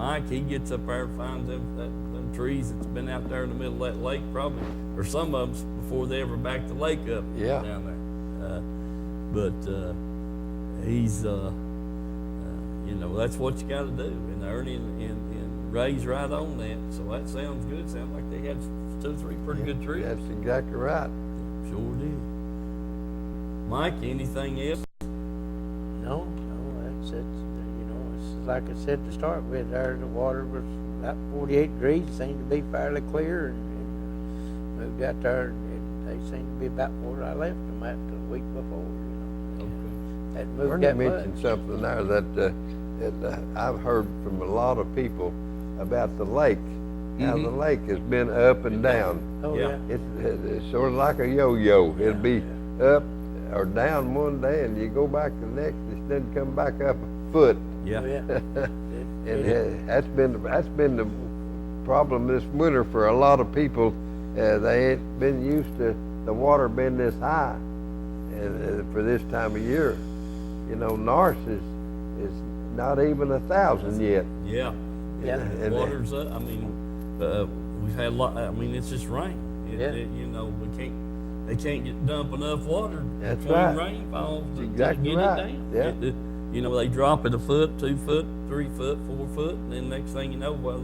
Speaker 1: Mike, he gets up there and finds them trees that's been out there in the middle of that lake probably, or some of them before they ever backed the lake up
Speaker 2: Yeah.
Speaker 1: down there. He's, you know, that's what you got to do, and Ernie and Ray's right on that. So that sounds good. Sounds like they had 2 or 3 pretty good trees.
Speaker 2: That's exactly right.
Speaker 1: Sure did. Mike, anything else?
Speaker 3: No, that's it. You know, it's like I said to start with, there the water was about 48 degrees. It seemed to be fairly clear, and moved out there, and they seemed to be about where I left them at the week before. You know, hadn't moved
Speaker 2: Ernie
Speaker 3: that
Speaker 2: mentioned
Speaker 3: much.
Speaker 2: something there that I've heard from a lot of people about the lake. How the lake has been up and down.
Speaker 3: Oh
Speaker 1: Yeah.
Speaker 3: yeah.
Speaker 2: It's sort of like a yo-yo. It'll be up or down one day, and you go back the next, it doesn't come back up a foot.
Speaker 1: Yeah.
Speaker 3: Oh, yeah.
Speaker 2: And that's been the problem this winter for a lot of people. They ain't been used to the water being this high, and for this time of year. You know, North is not even 1,000 yet.
Speaker 1: Yeah.
Speaker 3: Yeah.
Speaker 2: And,
Speaker 1: Water's up. I mean, we've had a lot. I mean, it's just rain.
Speaker 3: Yeah.
Speaker 1: You know, they can't get dump enough water
Speaker 2: That's
Speaker 1: between
Speaker 2: right.
Speaker 1: rainfalls to
Speaker 2: exactly
Speaker 1: get
Speaker 2: right.
Speaker 1: it down.
Speaker 2: Yeah.
Speaker 1: You know, they drop it 1 foot, 2 foot, 3 foot, 4 foot, and then next thing you know, well,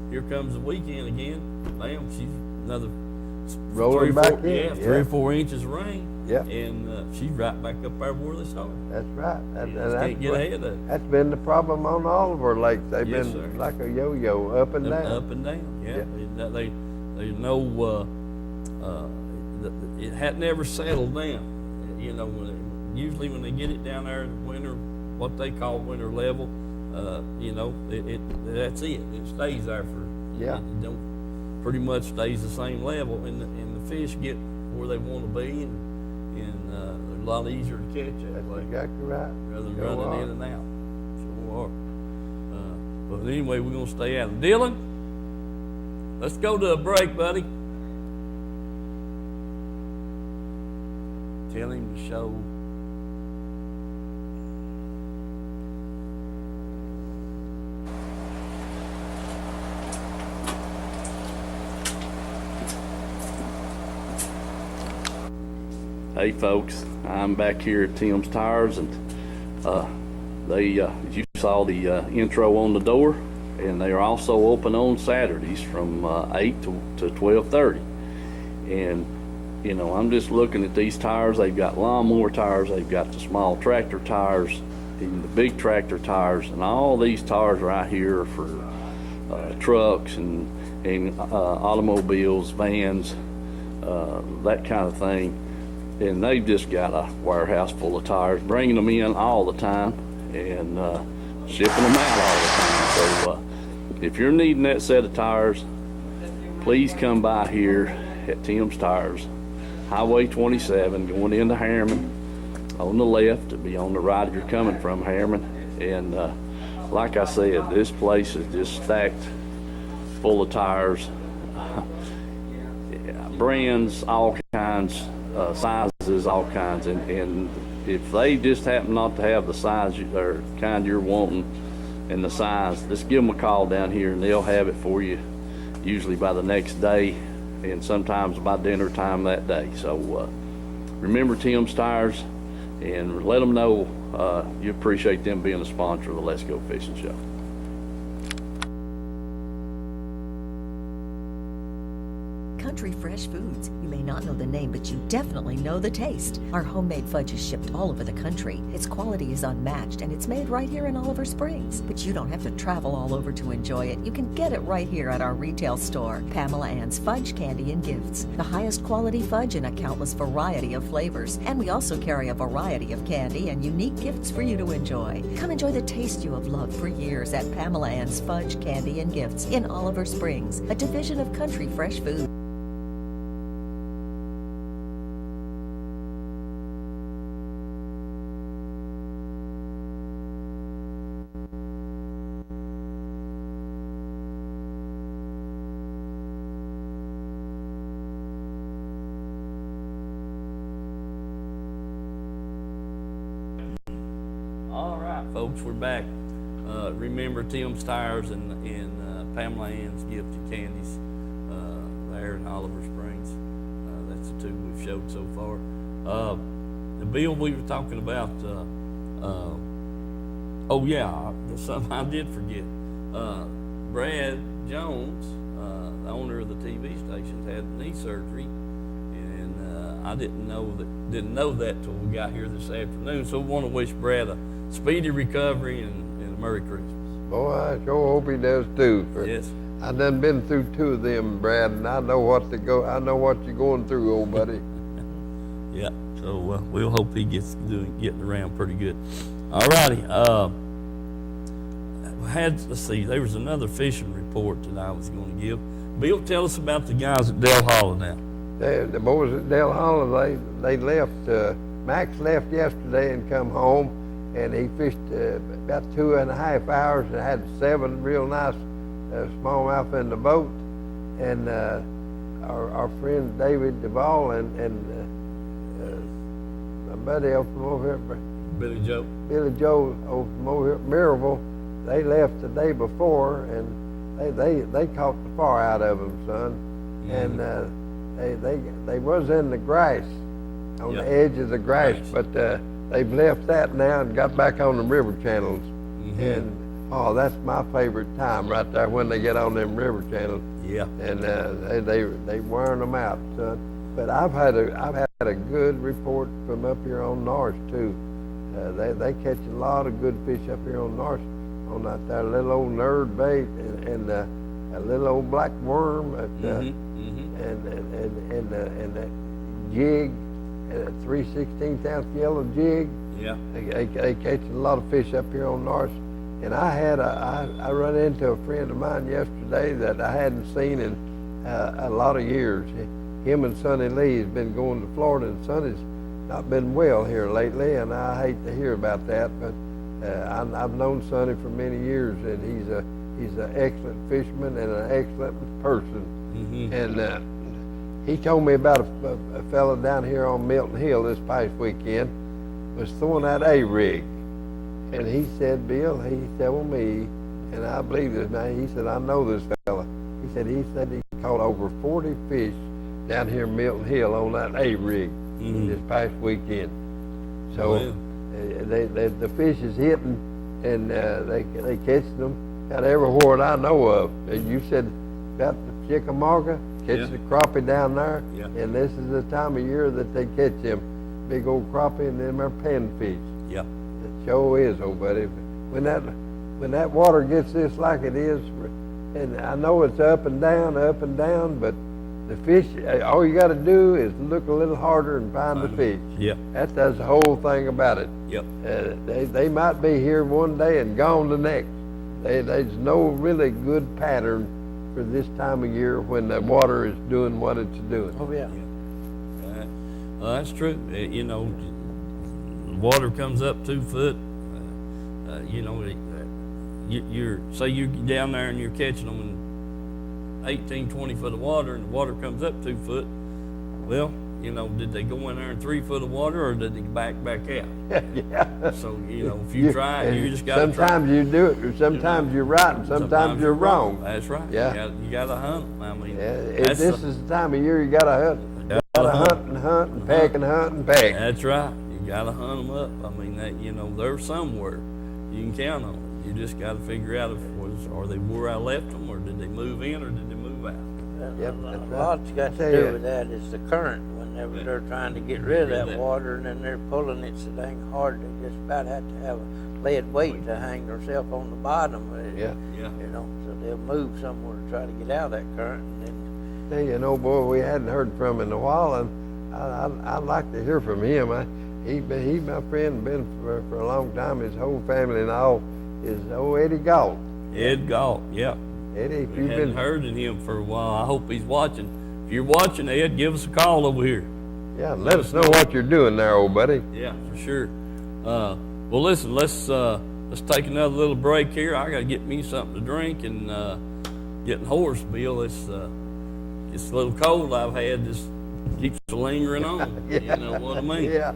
Speaker 1: here comes the weekend again. Bam, she's another
Speaker 2: Rolling
Speaker 1: 3 or 4,
Speaker 2: back in,
Speaker 1: Yeah,
Speaker 2: yeah.
Speaker 1: 3 or 4 inches of rain.
Speaker 2: Yeah.
Speaker 1: And she's right back up there where they started.
Speaker 2: That's right.
Speaker 1: You just can't get ahead of it.
Speaker 2: That's been the problem on all of our lakes. They've
Speaker 1: Yes,
Speaker 2: been
Speaker 1: sir.
Speaker 2: like a yo-yo, up and down.
Speaker 1: Up and down, yeah. They know it had never settled down. You know, usually when they get it down there in winter, what they call winter level, you know, that's it. It stays there for
Speaker 2: Yeah.
Speaker 1: It don't pretty much stays the same level, and the fish get where they want to be, and they're a lot easier to catch that
Speaker 2: That's
Speaker 1: way
Speaker 2: exactly right.
Speaker 1: rather than
Speaker 2: Sure
Speaker 1: running
Speaker 2: are.
Speaker 1: in and out. Sure are. But anyway, we're gonna stay out. Dylan, let's go to a break, buddy. Tell him to show. Hey folks, I'm back here at Tim's Tires, and you saw the intro on the door, and they are also open on Saturdays from 8 to 12:30. And you know, I'm just looking at these tires. They've got lawnmower tires, they've got the small tractor tires, even the big tractor tires, and all these tires right here are for trucks and automobiles, vans, that kind of thing. And they've just got a warehouse full of tires, bringing them in all the time and shipping them out all the time. So if you're needing that set of tires, please come by here at Tim's Tires, Highway 27, going into Harriman. On the left, it'll be on the right if you're coming from Harriman. And like I said, this place is just stacked full of tires, brands, all kinds, sizes, all kinds. And if they just happen not to have the size or kind you're wanting and the size, just give them a call down here and they'll have it for you, usually by the next day and sometimes by dinner time that day. So remember Tim's Tires, and let them know you appreciate them being a sponsor of the Let's Go Fishing Show.
Speaker 7: Country Fresh Foods. You may not know the name, but you definitely know the taste. Our homemade fudge is shipped all over the country. Its quality is unmatched, and it's made right here in Oliver Springs. But you don't have to travel all over to enjoy it. You can get it right here at our retail store, Pamela Ann's Fudge, Candy, and Gifts. The highest quality fudge in a countless variety of flavors. And we also carry a variety of candy and unique gifts for you to enjoy. Come enjoy the taste you have loved for years at Pamela Ann's Fudge, Candy, and Gifts in Oliver Springs, a division of Country Fresh Foods.
Speaker 1: All right, folks, we're back. remember Tim's Tires and Pamela Ann's gift of candies there in Oliver Springs. That's the two we've showed so far. The bill we were talking about, oh yeah, there's something I did forget. Brad Jones, the owner of the TV stations, had knee surgery, and I didn't know that till we got here this afternoon. So we want to wish Brad a speedy recovery and a Merry Christmas.
Speaker 2: Boy, I sure hope he does too.
Speaker 1: Yes.
Speaker 2: I done been through two of them, Brad, and I know what you're going through, old buddy.
Speaker 1: Yeah. So we'll hope he getting around pretty good. All righty. Let's see. There was another fishing report that I was going to give. Bill, tell us about the guys at Del Hollow now.
Speaker 2: The boys at Del Hollow, they left. Max left yesterday and come home, and he fished about 2.5 hours and had 7 real nice smallmouth in the boat. And our friend David Duvall and my buddy over from over here, Billy Joe over from over here at Maryville, they left the day before, and they caught the far out of them, son. Mm-hmm. And they was in the grass, on the edge of the grass, but they've left that now and got back on the river channels. Mm-hmm. And oh, that's my favorite time right there, when they get on them river channels. Yeah. And they wearing them out, son. But I've had a good report from up here on North too. They catch a lot of good fish up here on North, on that little old nerd bait and a little old black worm and that jig, 3/16 ounce yellow jig. Yeah. They catch a lot of fish up here on North. And I run into a friend of mine yesterday that I hadn't seen in a lot of years. Him and Sonny Lee has been going to Florida, and Sonny's not been well here lately, and I hate to hear about that, but I've known Sonny for many years, and he's an excellent fisherman and an excellent person. Mm-hmm. And he told me about a fella down here on Milton Hill this past weekend was throwing that A-rig. And he said, Bill, he told me, and I believe this now, he said, I know this fella. He said he caught over 40 fish down here in Milton Hill on that A-rig this past weekend. So the fish is hitting, and they catching them out everywhere that I know of. And you said about the Chickamauga, catch the crappie down there, and this is the time of year that they catch them big old crappie and them are panfish. Yeah. It sure is, old buddy. When that water gets this like it is, and I know it's up and down, but the fish, all you got to do is look a little harder and find the fish. Yeah. That does the whole thing about it. Yep. They might be here one day and gone the next. There's no really good pattern for this time of year when the water is doing what it's doing. Oh, yeah. That's true. Water comes up 2 foot. You're down there and you're catching them in 18, 20 foot of water, and the water comes up 2 foot. Well, did they go in there in 3 foot of water, or did they back out? Yeah. So, if you try it, you just got to try. Sometimes you do it, or sometimes you're right, and sometimes you're wrong. That's right. Yeah. You got to hunt. I mean, this is the time of year you got to hunt. You got to hunt and peck and hunt and peck. That's right. You got to hunt them up. I mean, they're somewhere. You can count on them. You just got to figure out are they where I left them, or did they move in, or did they move out?
Speaker 3: Yep, a lot's got to do with that is the current. Whenever they're trying to get rid of that water, and then they're pulling it so dang hard, they just about have to have a lead weight to hang themselves on the bottom. So they'll move somewhere to try to get out of that current. And then, boy, we hadn't heard from him in a while, and I'd like to hear from him. He's my friend, been for a long time. His whole family and all is Eddie Galt. Ed Galt, yeah. Eddie, if you've been heard of him for a while, I hope he's watching. If you're watching, Ed, give us a call over here. Yeah, let us know what you're doing there, old buddy. Yeah, for sure. Well, listen, let's take another little break here. I got to get me something to drink and getting hoarse, Bill. It's a little cold I've had. Just keeps lingering on. You know what I mean? Yeah.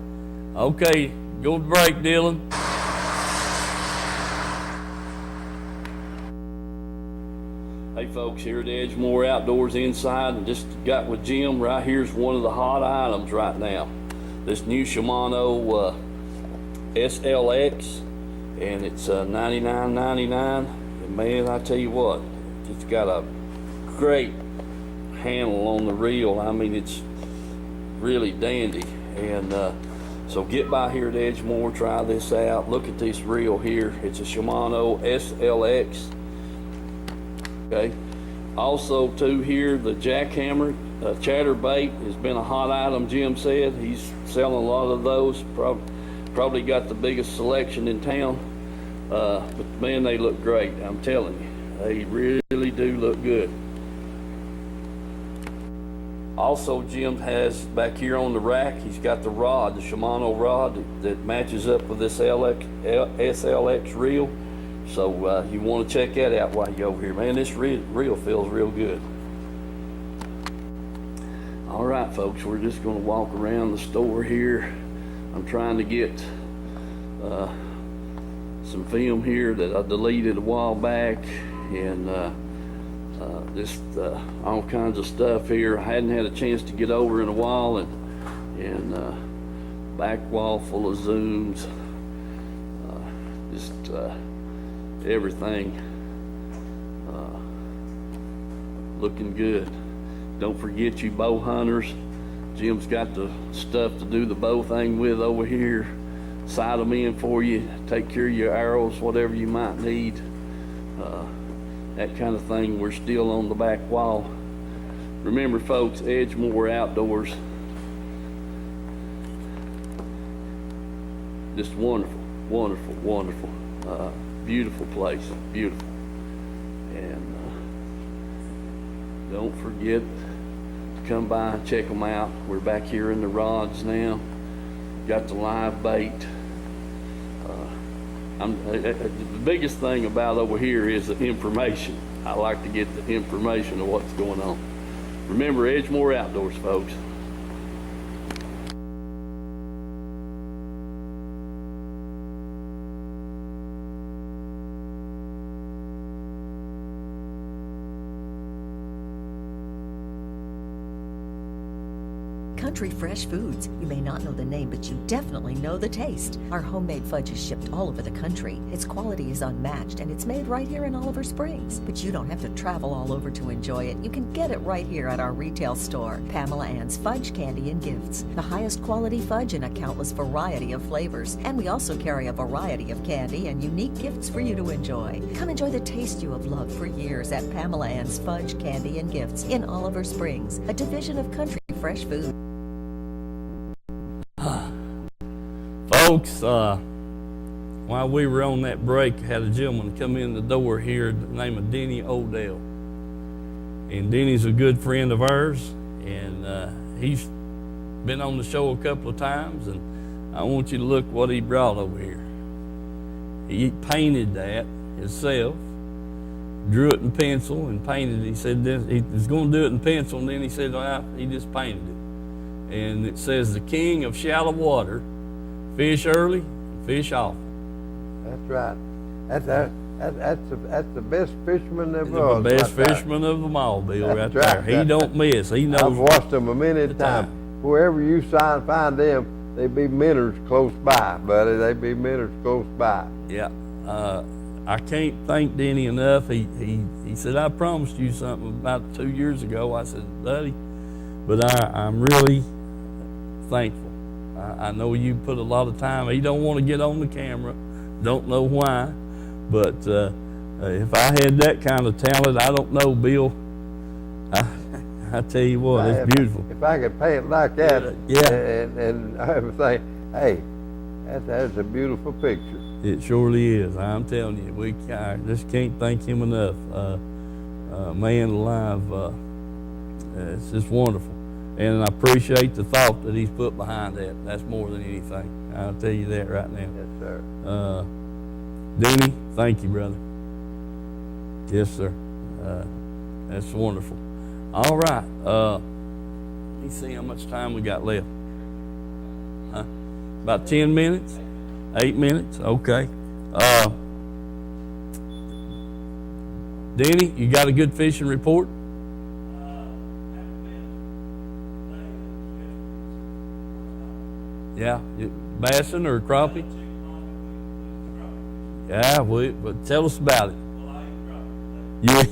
Speaker 3: Okay, go to break, Dylan.
Speaker 1: Hey folks, here at Edgemore Outdoors Inside, and just got with Jim. Right here's one of the hot items right now. This new Shimano SLX, and it's $99.99. And man, I tell you what, it's got a great handle on the reel. I mean, it's really dandy. And so get by here at Edgemore, try this out. Look at this reel here. It's a Shimano SLX. Okay. Also, too, here the jackhammer chatterbait has been a hot item. Jim said he's selling a lot of those. Probably got the biggest selection in town. But man, they look great. I'm telling you, they really do look good. Also, Jim has back here on the rack, he's got the rod, the Shimano rod that matches up with this SLX reel. So you want to check that out while you go over here. Man, this reel feels real good. All right, folks, we're just going to walk around the store here. I'm trying to get some film here that I deleted a while back, and just all kinds of stuff here. I hadn't had a chance to get over in a while, and back wall full of zooms, just everything looking good. Don't forget, you bow hunters, Jim's got the stuff to do the bow thing with over here. Sight them in for you, take care of your arrows, whatever you might need, that kind of thing. We're still on the back wall. Remember, folks, Edgemore Outdoors, just wonderful, wonderful, wonderful, beautiful place, beautiful. And don't forget to come by and check them out. We're back here in the rods now. Got the live bait. The biggest thing about over here is the information. I like to get the information of what's going on. Remember, Edgemore Outdoors, folks.
Speaker 7: Country Fresh Foods. You may not know the name, but you definitely know the taste. Our homemade fudge is shipped all over the country. Its quality is unmatched, and it's made right here in Oliver Springs. But you don't have to travel all over to enjoy it. You can get it right here at our retail store, Pamela Ann's Fudge, Candy, and Gifts. The highest quality fudge in a countless variety of flavors. And we also carry a variety of candy and unique gifts for you to enjoy. Come enjoy the taste you have loved for years at Pamela Ann's Fudge, Candy, and Gifts in Oliver Springs, a division of Country Fresh Foods.
Speaker 1: Folks, while we were on that break, I had a gentleman come in the door here, the name of Denny Odell. And Denny's a good friend of ours, and he's been on the show a couple of times, and I want you to look what he brought over here. He painted that himself, drew it in pencil and painted it. He said this, he was going to do it in pencil, and then he said, well, he just painted it. And it says, the king of shallow water, fish early, fish often.
Speaker 2: That's right. That's the best fisherman there
Speaker 1: He's
Speaker 2: was.
Speaker 1: the best
Speaker 2: right
Speaker 1: fisherman of them all, Bill,
Speaker 2: That's
Speaker 1: right there.
Speaker 2: right.
Speaker 1: He don't miss. He knows.
Speaker 2: I've watched them a many
Speaker 1: the
Speaker 2: times.
Speaker 1: time.
Speaker 2: Wherever you find them, they be minnows close by, buddy. They be minnows close by.
Speaker 1: Yeah. I can't thank Denny enough. He said, I promised you something about 2 years ago. I said, buddy, but I'm really thankful. I know you put a lot of time. He don't want to get on the camera. Don't know why. But if I had that kind of talent, I don't know, Bill. I tell you what, it's beautiful.
Speaker 2: If I could paint like that,
Speaker 1: Yeah.
Speaker 2: and everything, hey, that's a beautiful picture.
Speaker 1: It surely is. I'm telling you, I just can't thank him enough. Man alive, it's just wonderful. And I appreciate the thought that he's put behind that. That's more than anything. I'll tell you that right now.
Speaker 2: Yes, sir.
Speaker 1: Denny, thank you, brother. Yes, sir. That's wonderful. All right. Let me see how much time we got left. Huh? About 10 minutes? 8 minutes? Okay. Denny, you got a good fishing report? Yeah, bassing or crappie? Yeah, but tell us about it. Yeah.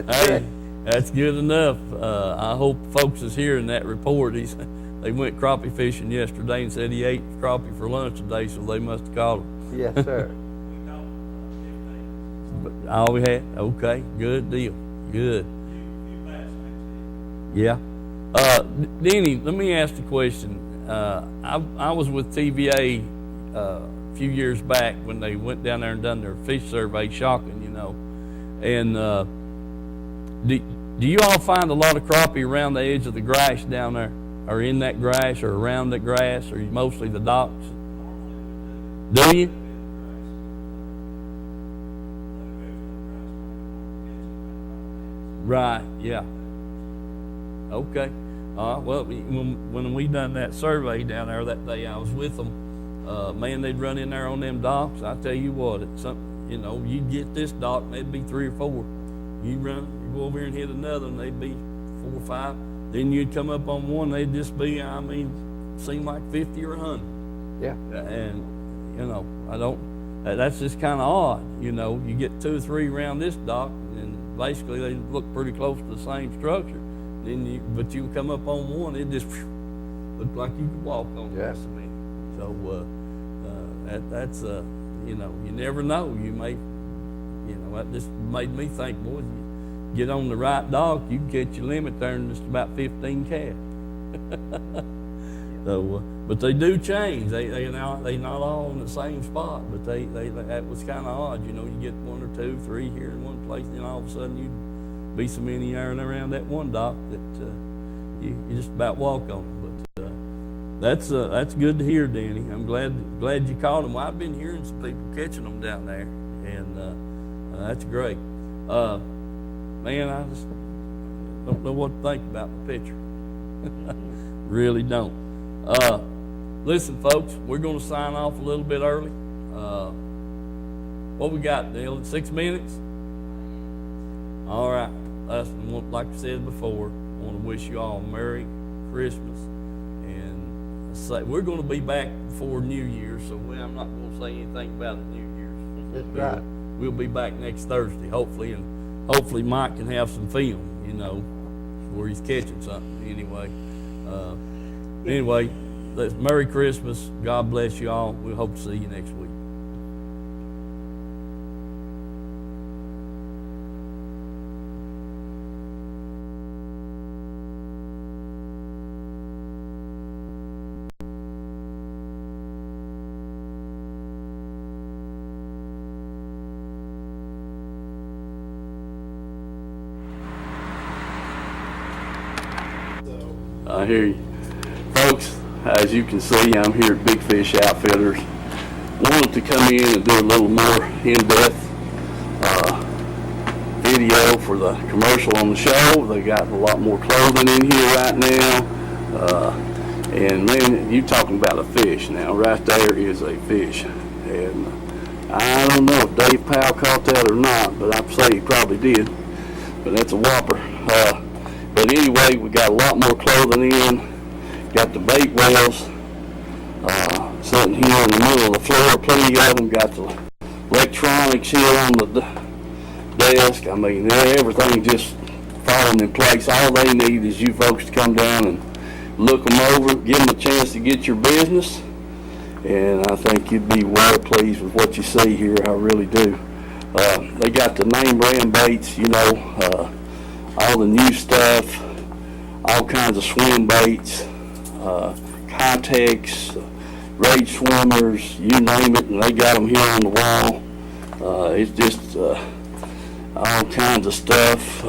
Speaker 1: Hey, that's good enough. I hope folks is hearing that report. They went crappie fishing yesterday and said he ate crappie for lunch today, so they must have caught him.
Speaker 2: Yes, sir.
Speaker 1: All we had? Okay, good deal. Good. Yeah. Denny, let me ask the question. I was with TVA a few years back when they went down there and done their fish survey, shocking, you know. And do you all find a lot of crappie around the edge of the grass down there, or in that grass, or around the grass, or mostly the docks? Do you? Right, yeah. Okay. Well, when we done that survey down there that day, I was with them. Man, they'd run in there on them docks. I tell you what, it's something, you know, you'd get this dock, there'd be 3 or 4. You go over here and hit another, and they'd be 4 or 5. Then you'd come up on one, they'd just be, I mean, seem like 50 or 100.
Speaker 2: Yeah.
Speaker 1: And, you know, that's just kind of odd. You know, you get 2 or 3 around this dock, and basically they look pretty close to the same structure. But you come up on one, it just looked like you could walk on
Speaker 2: Yeah.
Speaker 1: this cement. So that's you know, you never know. You may, you know, that just made me think, boy, you get on the right dock, you can catch your limit there in just about 15 cast. So, but they do change. They not all in the same spot, but that was kind of odd. You know, you get 1 or 2, 3 here in one place, and all of a sudden you'd be so many around that one dock that you just about walk on it. That's good to hear, Danny. I'm glad you caught them. Well, I've been hearing some people catching them down there, and that's great. Man, I just don't know what to think about the picture. Really don't. Listen, folks, we're going to sign off a little bit early. What we got, Dylan? 6 minutes? All right. Like I said before, I want to wish you all a Merry Christmas. And say we're going to be back before New Year's, so I'm not going to say anything about the New Year's.
Speaker 2: That's right.
Speaker 1: We'll be back next Thursday, hopefully, and hopefully Mike can have some film, you know, where he's catching something. Anyway, Merry Christmas. God bless you all. We hope to see you next week. I hear you. Folks, as you can see, I'm here at Big Fish Outfitters. Wanted to come in and do a little more in-depth video for the commercial on the show. They got a lot more clothing in here right now. And man, you talking about a fish now. Right there is a fish. And I don't know if Dave Powell caught that or not, but I'd say he probably did. But that's a whopper. But anyway, we got a lot more clothing in. Got the bait wells sitting here in the middle of the floor. Plenty of them. Got the electronics here on the desk. I mean, everything just falling in place. All they need is you folks to come down and look them over, give them a chance to get your business. And I think you'd be well pleased with what you see here. I really do. They got the name brand baits, you know, all the new stuff, all kinds of swim baits, Contex, Rage Swimmers, you name it, and they got them here on the wall. It's just all kinds of stuff.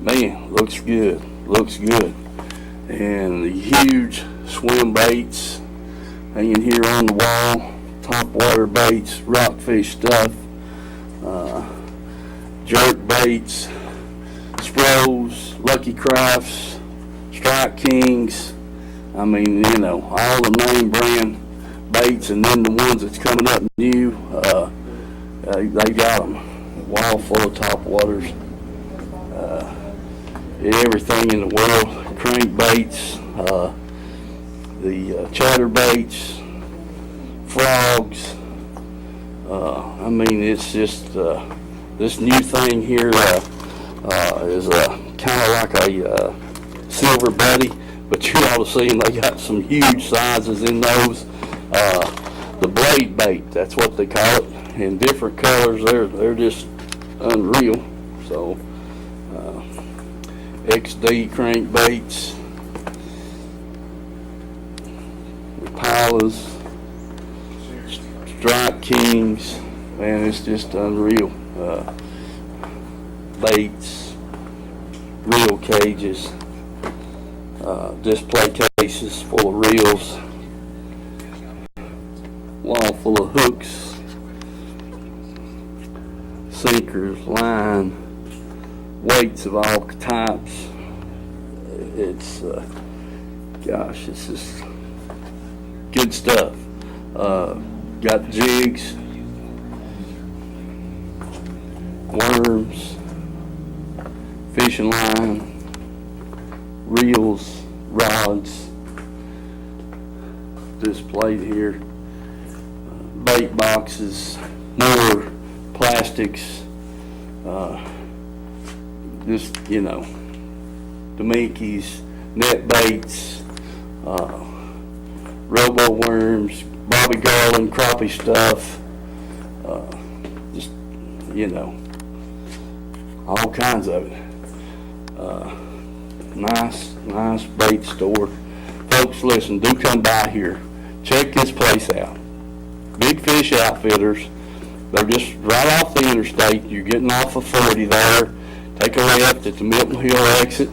Speaker 1: Man, looks good. And the huge swim baits hanging here on the wall, top water baits, rockfish stuff, jerk baits, Spros, Lucky Crafts, Strike Kings. I mean, you know, all the name brand baits, and then the ones that's coming up new. They got them wall full of top waters. Everything in the world, crankbaits, the chatterbaits, frogs. I mean, it's just this new thing here is kind of like a silver buddy, but you ought to see them. They got some huge sizes in those. The blade bait, that's what they call it, in different colors. They're just unreal. So XD crankbaits, Impalas, Strike Kings, man, it's just unreal. Baits, reel cages, display cases full of reels, wall full of hooks, sinkers, line, weights of all types. It's gosh, it's just good stuff. Got jigs, worms, fishing line, reels, rods displayed here, bait boxes, more plastics, just, you know, Dominiki's, net baits, robo worms, Bobby Garland, crappie stuff, just, you know, all kinds of it. Nice bait store. Folks, listen, do come by here. Check this place out. Big Fish Outfitters. They're just right off the interstate. You're getting off of 40 there. Take a left at the Milton Hill exit,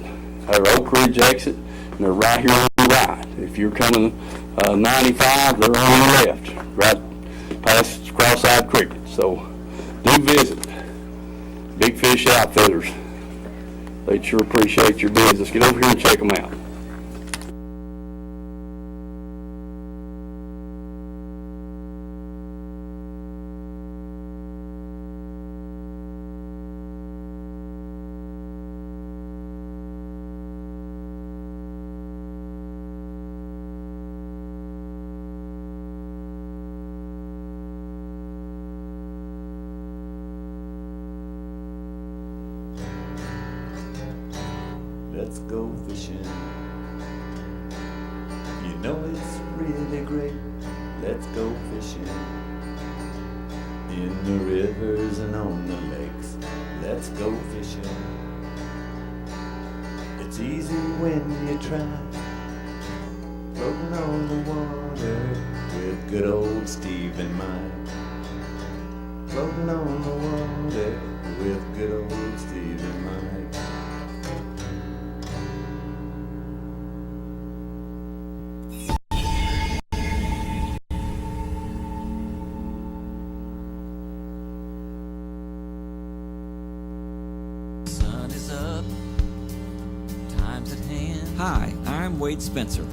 Speaker 1: or Oak Ridge exit, and they're right here on the right. If you're coming 95, they're on the left, right past Cross-Eyed Cricket. So do visit Big Fish Outfitters. They'd sure appreciate your business. Get over here and check them out.
Speaker 5: Let's go fishing. You know it's really great. Let's go fishing. In the rivers and on the lakes. Let's go fishing. It's easy when you try. Floating on the water with good old Steve in mind. Floating on the water with good old Steve in mind.
Speaker 8: Hi, I'm Wade Spencer.